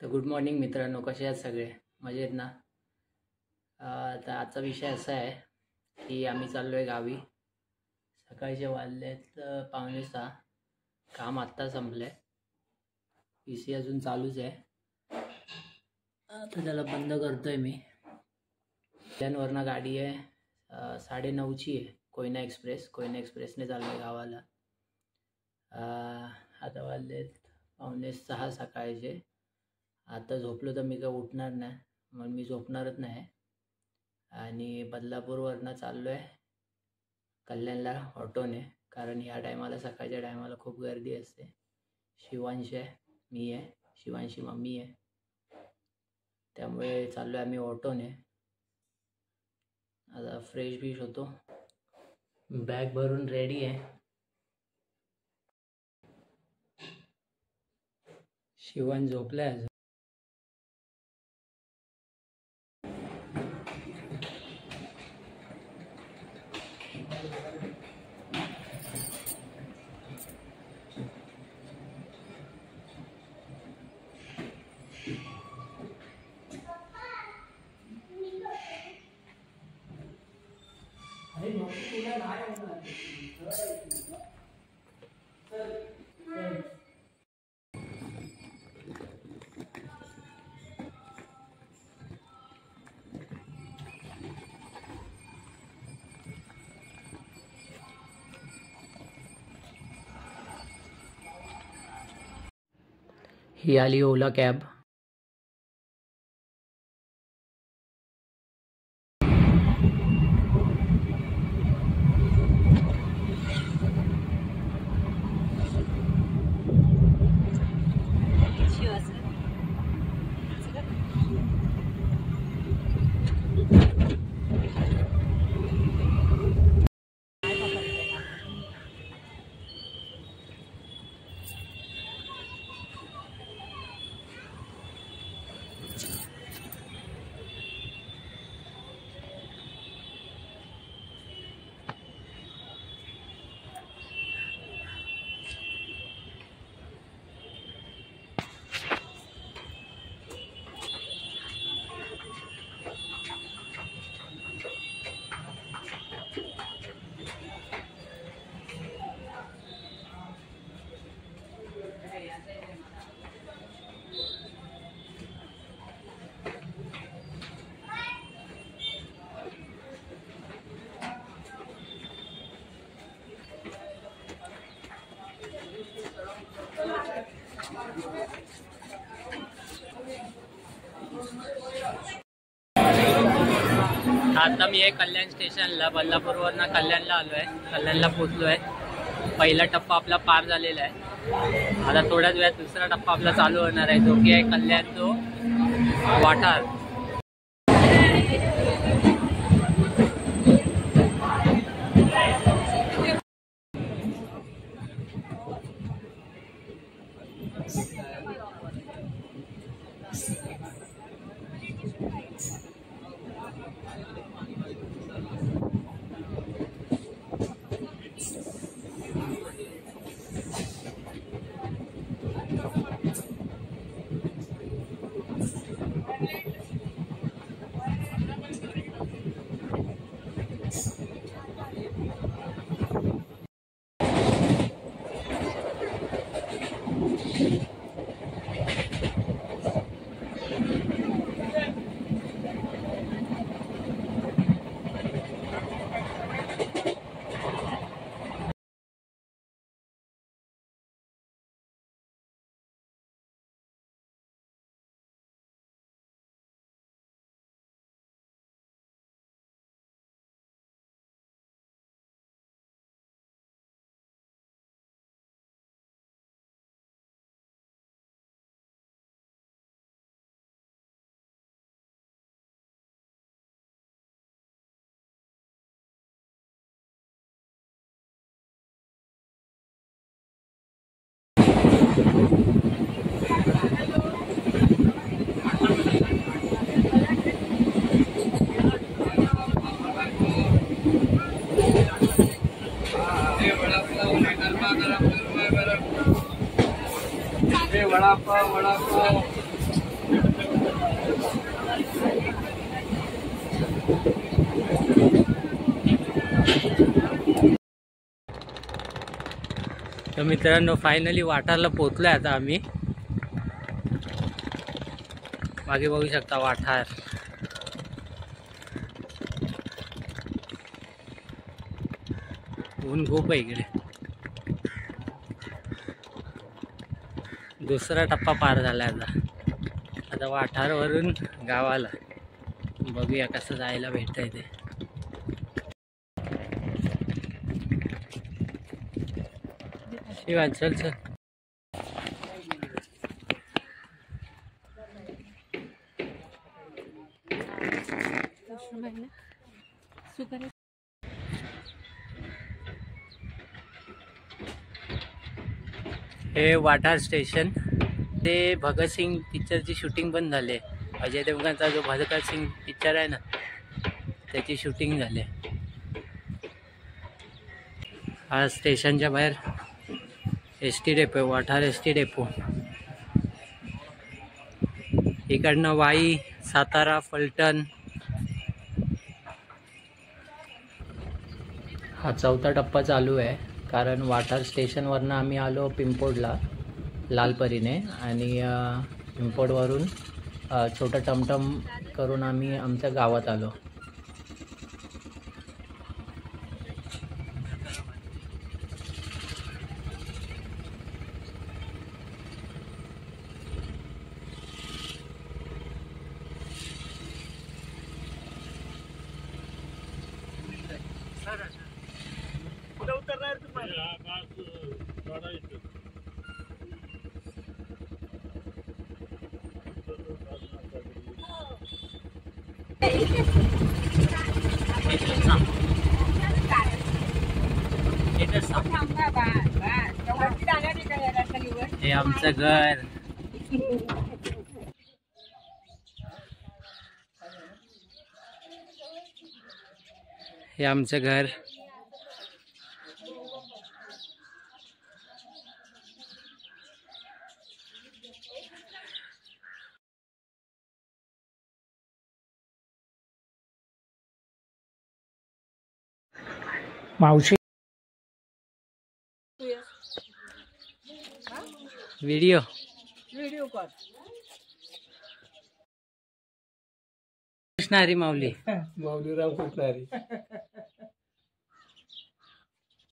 तर good morning मित्रांनो, कसे आहेत सगळे? मजेत ना? तर आजचा विषय असा आहे की आम्ही चाललो आहे गावी. सकाळचे वाजलेत 5:45. काम आत्ता संपलं आहे. पी सी अजून चालूच आहे. आता त्याला बंद करतो आहे मी. कल्याणवरनं गाडी आहे 9:30ची आहे. कोयना एक्सप्रेसने चाललो आहे गावाला. आता वाजलेत 5:45 सकाळचे. आता झोपलो तर मी काय उठणार नाही, मग मी झोपणारच नाही. आणि बदलापूरवरनं चाललो आहे कल्याणला ऑटोने, कारण ह्या टायमाला सकाळच्या टायमाला खूप गर्दी असते. शिवांश आहे, मी आहे, शिवांशी मम्मी आहे, त्यामुळे चाललो आहे आम्ही ऑटोने. आता फ्रेश होतो, बॅग भरून रेडी आहे. शिवांश झोपला आहे. ही आली ओला कॅब. आता मी आहे कल्याण स्टेशनला. बदलापूरवरनं कल्याणला आलो आहे. कल्याणला पोचलो आहे. पहिला टप्पा आपला पार झालेला आहे. आता थोड्याच वेळात दुसरा टप्पा आपला चालू होणार आहे, जो की आहे कल्याण तो वाठार. वडापाव तर मित्रांनो फायनली वाठारला पोहोचलोय आता आम्ही. मागे बघू शकता वाठार. ऊन खूप आहे इकडे. दुसरा टप्पा पार झाला आता वाठारवरून गावाला. बघूया कसं जायला भेटतंय ते. शिवाय चल चल. हे वाठार स्टेशन. ते भगतसिंग पिक्चरची शूटिंग पण झाली. अजय देवगणचा जो भगतसिंग पिक्चर आहे ना त्याची शूटिंग झाली. हा स्टेशनच्या बाहेर एस.टी. डेपो, वाठार एस.टी. डेपो. इकडनं वाई, सातारा, फलटण. हा चौथा टप्पा चालू आहे कारण वाठार स्टेशनवरनं आम्ही आलो पिंपोडला लालपरीने आणि पिंपोडवरून छोटं टमटम करून आम्ही आमच्या गावात आलो. हे आमचं घर. हे आमचं घर. मावशी व्हिडिओ कर. कृष्णारी माऊली. माऊलीराव कृष्णारी.